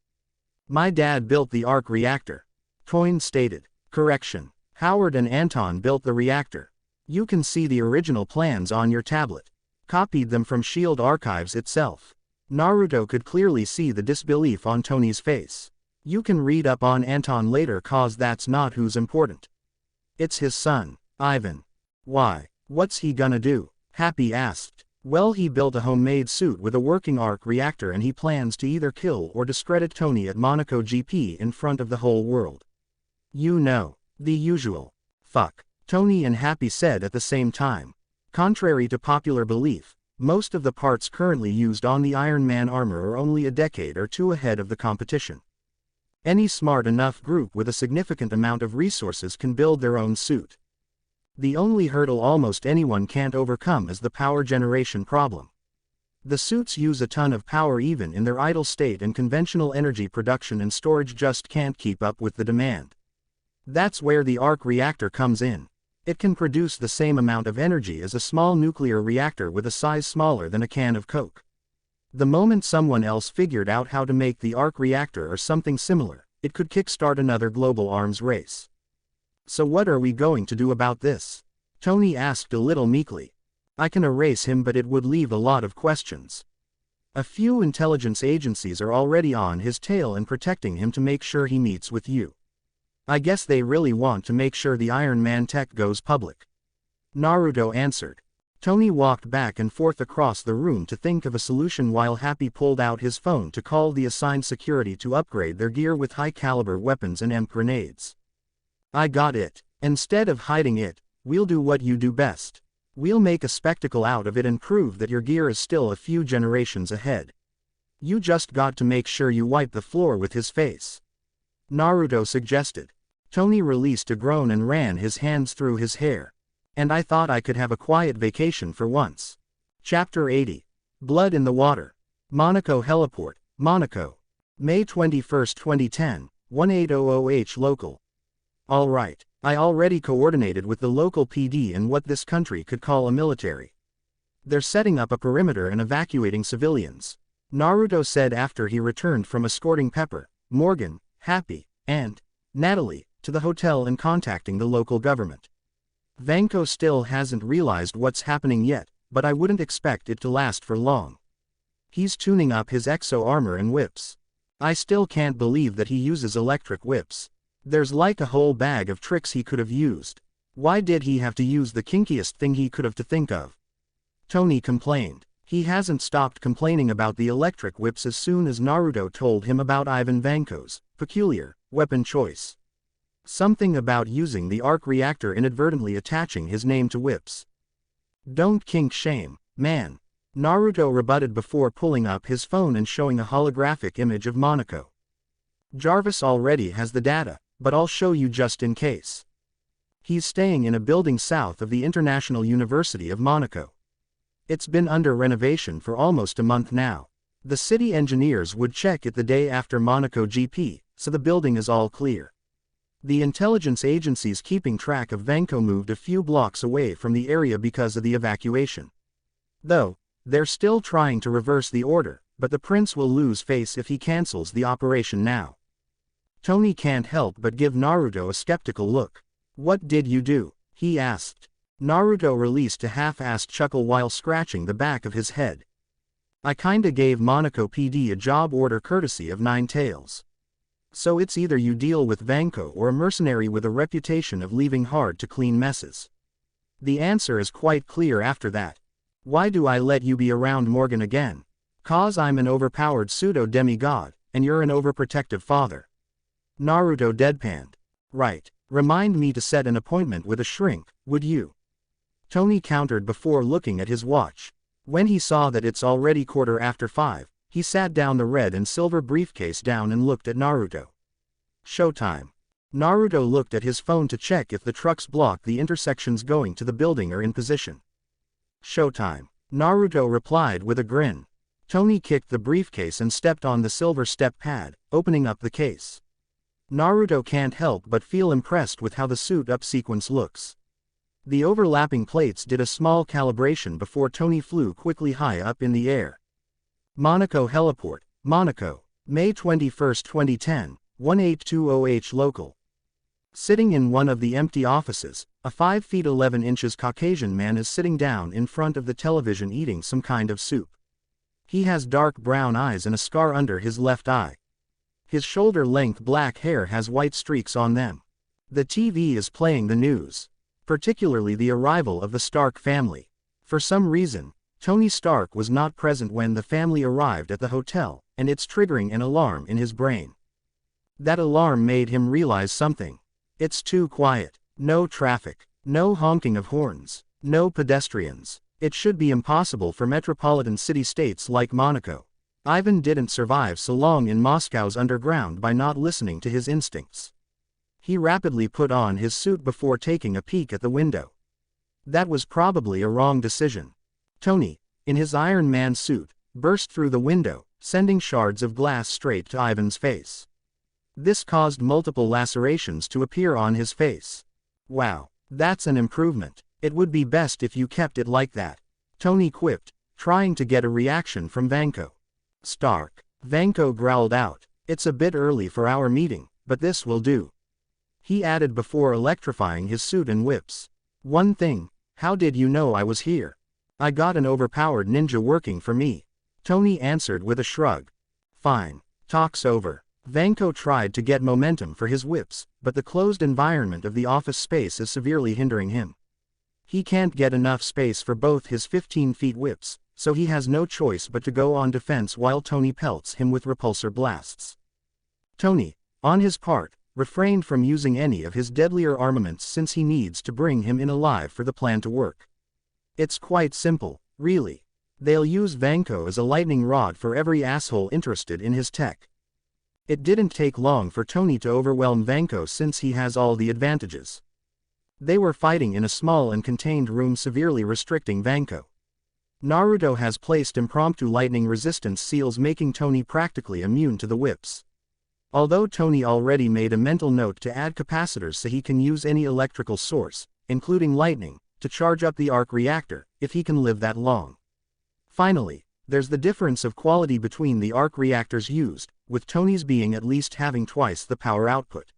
My dad built the arc reactor, Toyn stated. Correction. Howard and Anton built the reactor. You can see the original plans on your tablet. Copied them from Shield Archives itself. Naruto could clearly see the disbelief on Tony's face. You can read up on Anton later cause that's not who's important. It's his son, Ivan. Why, what's he gonna do? Happy asked. Well, he built a homemade suit with a working arc reactor and he plans to either kill or discredit Tony at Monaco GP in front of the whole world. You know, the usual. Fuck, Tony and Happy said at the same time. Contrary to popular belief, most of the parts currently used on the Iron Man armor are only a decade or two ahead of the competition. Any smart enough group with a significant amount of resources can build their own suit. The only hurdle almost anyone can't overcome is the power generation problem. The suits use a ton of power even in their idle state, and conventional energy production and storage just can't keep up with the demand. That's where the arc reactor comes in. It can produce the same amount of energy as a small nuclear reactor with a size smaller than a can of Coke. The moment someone else figured out how to make the arc reactor or something similar, it could kickstart another global arms race. So what are we going to do about this? Tony asked a little meekly. I can erase him, but it would leave a lot of questions. A few intelligence agencies are already on his tail and protecting him to make sure he meets with you. I guess they really want to make sure the Iron Man tech goes public. Naruto answered. Tony walked back and forth across the room to think of a solution while Happy pulled out his phone to call the assigned security to upgrade their gear with high-caliber weapons and EMP grenades. I got it. Instead of hiding it, we'll do what you do best. We'll make a spectacle out of it and prove that your gear is still a few generations ahead. You just got to make sure you wipe the floor with his face. Naruto suggested. Tony released a groan and ran his hands through his hair. And I thought I could have a quiet vacation for once. Chapter 80. Blood in the Water. Monaco Heliport, Monaco. May 21, 2010, 1800H local. Alright, I already coordinated with the local PD and what this country could call a military. They're setting up a perimeter and evacuating civilians, Naruto said after he returned from escorting Pepper, Morgan, Happy, and Natalie to the hotel and contacting the local government. Vanko still hasn't realized what's happening yet, but I wouldn't expect it to last for long. He's tuning up his exo armor and whips. I still can't believe that he uses electric whips. There's like a whole bag of tricks he could have used. Why did he have to use the kinkiest thing he could have to think of? Tony complained. He hasn't stopped complaining about the electric whips as soon as Naruto told him about Ivan Vanko's peculiar weapon choice. Something about using the arc reactor inadvertently attaching his name to whips. Don't kink shame, man. Naruto rebutted before pulling up his phone and showing a holographic image of Monaco. Jarvis already has the data, but I'll show you just in case. He's staying in a building south of the International University of Monaco. It's been under renovation for almost a month now. The city engineers would check it the day after Monaco GP, so the building is all clear. The intelligence agencies keeping track of Vanko moved a few blocks away from the area because of the evacuation. Though, they're still trying to reverse the order, but the prince will lose face if he cancels the operation now. Tony can't help but give Naruto a skeptical look. What did you do? He asked. Naruto released a half-assed chuckle while scratching the back of his head. I kinda gave Monaco PD a job order courtesy of Nine Tails. So it's either you deal with Vanko or a mercenary with a reputation of leaving hard-to-clean messes. The answer is quite clear after that. Why do I let you be around Morgan again? 'Cause I'm an overpowered pseudo-demigod, and you're an overprotective father. Naruto deadpanned. Right. Remind me to set an appointment with a shrink, would you? Tony countered before looking at his watch. When he saw that it's already 5:15, he sat down the red and silver briefcase down and looked at Naruto. Showtime. Naruto looked at his phone to check if the trucks blocked the intersections going to the building are in position. Showtime. Naruto replied with a grin. Tony kicked the briefcase and stepped on the silver step pad, opening up the case. Naruto can't help but feel impressed with how the suit-up sequence looks. The overlapping plates did a small calibration before Tony flew quickly high up in the air. Monaco Heliport, Monaco, May 21, 2010, 1820H local. Sitting in one of the empty offices, a 5 feet 11 inches Caucasian man is sitting down in front of the television eating some kind of soup. He has dark brown eyes and a scar under his left eye. His shoulder-length black hair has white streaks on them. The TV is playing the news, particularly the arrival of the Stark family. For some reason, Tony Stark was not present when the family arrived at the hotel, and it's triggering an alarm in his brain. That alarm made him realize something. It's too quiet. No traffic. No honking of horns. No pedestrians. It should be impossible for metropolitan city-states like Monaco. Ivan didn't survive so long in Moscow's underground by not listening to his instincts. He rapidly put on his suit before taking a peek at the window. That was probably a wrong decision. Tony, in his Iron Man suit, burst through the window, sending shards of glass straight to Ivan's face. This caused multiple lacerations to appear on his face. Wow, that's an improvement. It would be best if you kept it like that, Tony quipped, trying to get a reaction from Vanko. Stark. Vanko growled out, it's a bit early for our meeting, but this will do. He added before electrifying his suit and whips. One thing, how did you know I was here? I got an overpowered ninja working for me. Tony answered with a shrug. Fine. Talk's over. Vanko tried to get momentum for his whips, but the closed environment of the office space is severely hindering him. He can't get enough space for both his 15-feet whips, so he has no choice but to go on defense while Tony pelts him with repulsor blasts. Tony, on his part, refrained from using any of his deadlier armaments since he needs to bring him in alive for the plan to work. It's quite simple, really. They'll use Vanko as a lightning rod for every asshole interested in his tech. It didn't take long for Tony to overwhelm Vanko since he has all the advantages. They were fighting in a small and contained room severely restricting Vanko. Naruto has placed impromptu lightning resistance seals making Tony practically immune to the whips. Although Tony already made a mental note to add capacitors so he can use any electrical source, including lightning, to charge up the arc reactor, if he can live that long. Finally, there's the difference of quality between the arc reactors used, with Tony's being at least having twice the power output.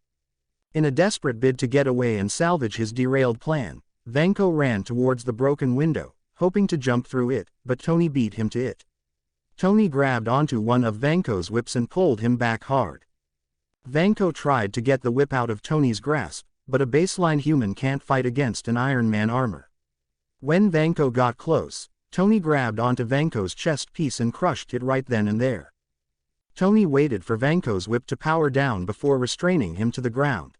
In a desperate bid to get away and salvage his derailed plan, Vanko ran towards the broken window, hoping to jump through it, but Tony beat him to it. Tony grabbed onto one of Vanko's whips and pulled him back hard. Vanko tried to get the whip out of Tony's grasp, but a baseline human can't fight against an Iron Man armor. When Vanko got close, Tony grabbed onto Vanko's chest piece and crushed it right then and there. Tony waited for Vanko's whip to power down before restraining him to the ground.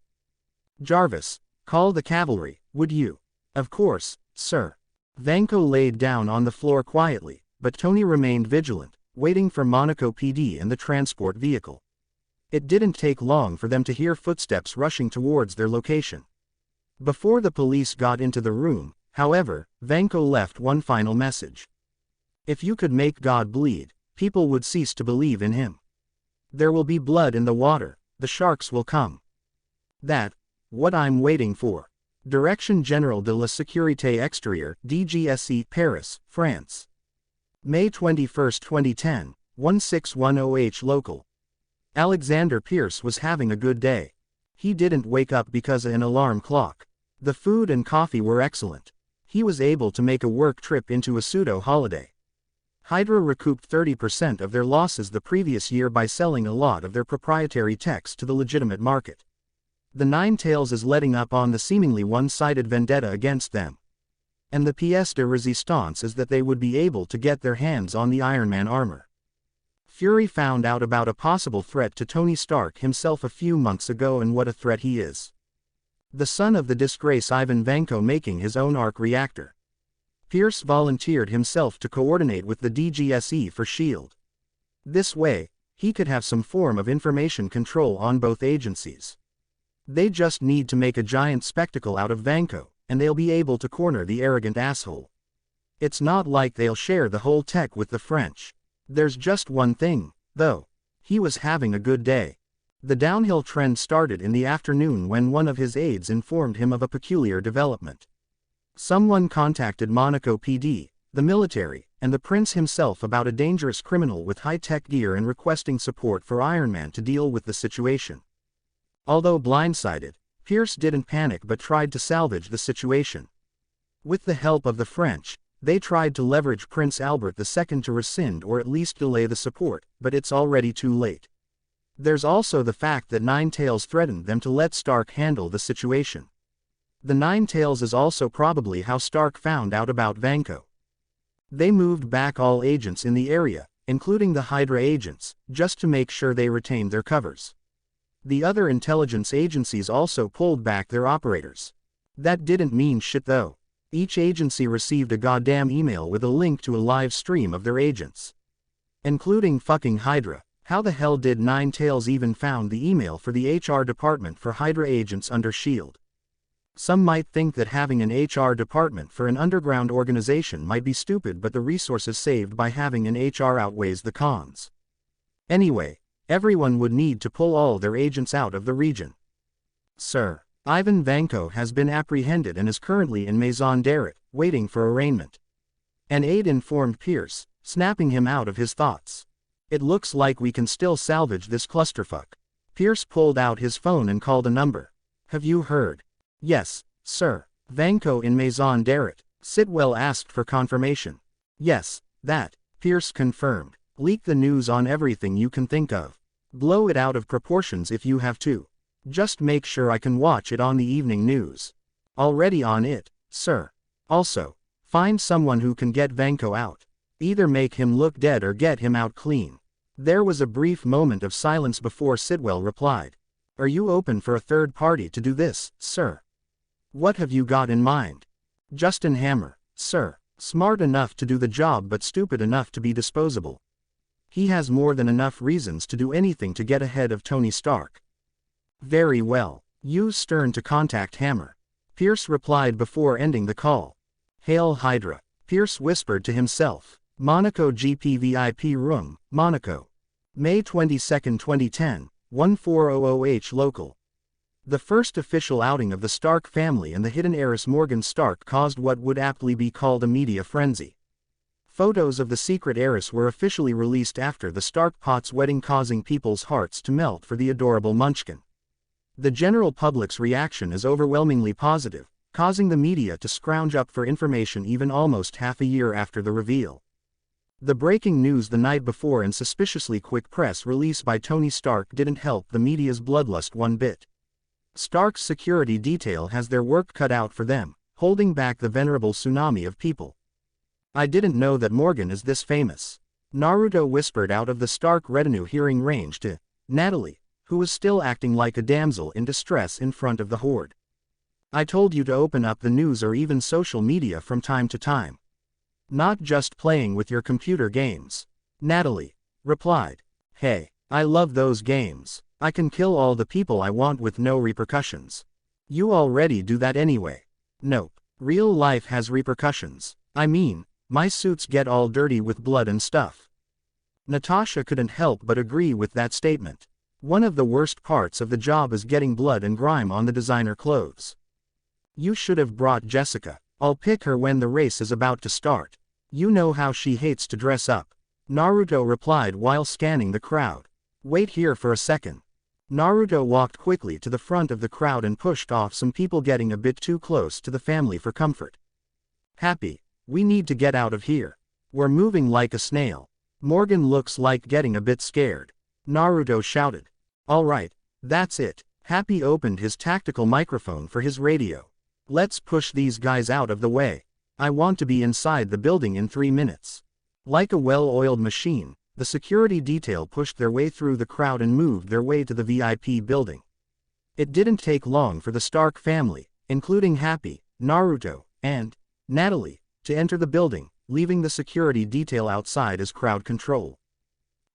Jarvis, call the cavalry, would you? Of course, sir. Vanko laid down on the floor quietly, but Tony remained vigilant, waiting for Monaco PD and the transport vehicle. It didn't take long for them to hear footsteps rushing towards their location. Before the police got into the room, however, Vanko left one final message. If you could make God bleed, people would cease to believe in him. There will be blood in the water, the sharks will come. What I'm waiting for. Direction Générale de la Sécurité Extérieure, DGSE, Paris, France. May 21, 2010, 1610H local. Alexander Pierce was having a good day. He didn't wake up because of an alarm clock. The food and coffee were excellent. He was able to make a work trip into a pseudo-holiday. Hydra recouped 30% of their losses the previous year by selling a lot of their proprietary techs to the legitimate market. The Nine Tails is letting up on the seemingly one-sided vendetta against them. And the pièce de résistance is that they would be able to get their hands on the Iron Man armor. Fury found out about a possible threat to Tony Stark himself a few months ago, and what a threat he is. The son of the disgrace Ivan Vanko making his own arc reactor. Pierce volunteered himself to coordinate with the DGSE for S.H.I.E.L.D. This way, he could have some form of information control on both agencies. They just need to make a giant spectacle out of Vanko, and they'll be able to corner the arrogant asshole. It's not like they'll share the whole tech with the French. There's just one thing, though. He was having a good day. The downhill trend started in the afternoon when one of his aides informed him of a peculiar development. Someone contacted Monaco PD, the military, and the prince himself about a dangerous criminal with high-tech gear and requesting support for Iron Man to deal with the situation. Although blindsided, Pierce didn't panic but tried to salvage the situation. With the help of the French, they tried to leverage Prince Albert II to rescind or at least delay the support, but it's already too late. There's also the fact that Nine Tails threatened them to let Stark handle the situation. The Nine Tails is also probably how Stark found out about Vanko. They moved back all agents in the area, including the Hydra agents, just to make sure they retained their covers. The other intelligence agencies also pulled back their operators. That didn't mean shit though. Each agency received a goddamn email with a link to a live stream of their agents. Including fucking Hydra. How the hell did Ninetales even found the email for the HR department for Hydra agents under S.H.I.E.L.D.? Some might think that having an HR department for an underground organization might be stupid, but the resources saved by having an HR outweighs the cons. Anyway, everyone would need to pull all their agents out of the region. Sir, Ivan Vanko has been apprehended and is currently in Maison d'Arrêt, waiting for arraignment. An aide informed Pierce, snapping him out of his thoughts. It looks like we can still salvage this clusterfuck. Pierce pulled out his phone and called a number. Have you heard? Yes, sir. Vanko in Maison d'Arrêt. Sitwell asked for confirmation. Yes, that, Pierce confirmed. Leak the news on everything you can think of. Blow it out of proportions if you have to. Just make sure I can watch it on the evening news. Already on it, sir. Also, find someone who can get Vanko out. Either make him look dead or get him out clean. There was a brief moment of silence before Sitwell replied. Are you open for a third party to do this, sir? What have you got in mind? Justin Hammer, sir. Smart enough to do the job but stupid enough to be disposable. He has more than enough reasons to do anything to get ahead of Tony Stark. Very well. Use Stern to contact Hammer. Pierce replied before ending the call. Hail Hydra. Pierce whispered to himself. Monaco GP VIP Room, Monaco. May 22, 2010, 1400H local. The first official outing of the Stark family and the hidden heiress Morgan Stark caused what would aptly be called a media frenzy. Photos of the secret heiress were officially released after the Stark Potts wedding, causing people's hearts to melt for the adorable munchkin. The general public's reaction is overwhelmingly positive, causing the media to scrounge up for information even almost half a year after the reveal. The breaking news the night before and suspiciously quick press release by Tony Stark didn't help the media's bloodlust one bit. Stark's security detail has their work cut out for them, holding back the venerable tsunami of people. I didn't know that Morgan is this famous. Naruto whispered out of the Stark retinue hearing range to Natalie, who was still acting like a damsel in distress in front of the horde. I told you to open up the news or even social media from time to time. Not just playing with your computer games. Natalie replied. Hey, I love those games. I can kill all the people I want with no repercussions. You already do that anyway. Nope. Real life has repercussions. I mean, my suits get all dirty with blood and stuff. Natasha couldn't help but agree with that statement. One of the worst parts of the job is getting blood and grime on the designer clothes. You should have brought Jessica. I'll pick her when the race is about to start. You know how she hates to dress up. Naruto replied while scanning the crowd. Wait here for a second. Naruto walked quickly to the front of the crowd and pushed off some people getting a bit too close to the family for comfort. Happy, we need to get out of here. We're moving like a snail. Morgan looks like getting a bit scared. Naruto shouted. Alright, that's it. Happy opened his tactical microphone for his radio. Let's push these guys out of the way. I want to be inside the building in 3 minutes. Like a well-oiled machine, the security detail pushed their way through the crowd and moved their way to the VIP building. It didn't take long for the Stark family, including Happy, Naruto, and Natalie, to enter the building, leaving the security detail outside as crowd control.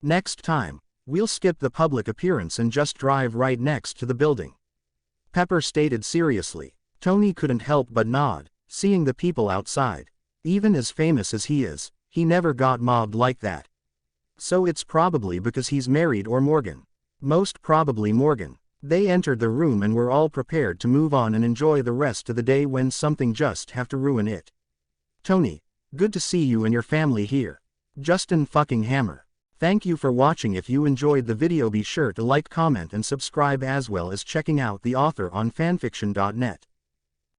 Next time, we'll skip the public appearance and just drive right next to the building. Pepper stated seriously. Tony couldn't help but nod, seeing the people outside. Even as famous as he is, he never got mobbed like that. So it's probably because he's married or Morgan. Most probably Morgan. They entered the room and were all prepared to move on and enjoy the rest of the day when something just have to ruin it. Tony, good to see you and your family here. Justin fucking Hammer. Thank you for watching. If you enjoyed the video, be sure to like, comment and subscribe, as well as checking out the author on fanfiction.net.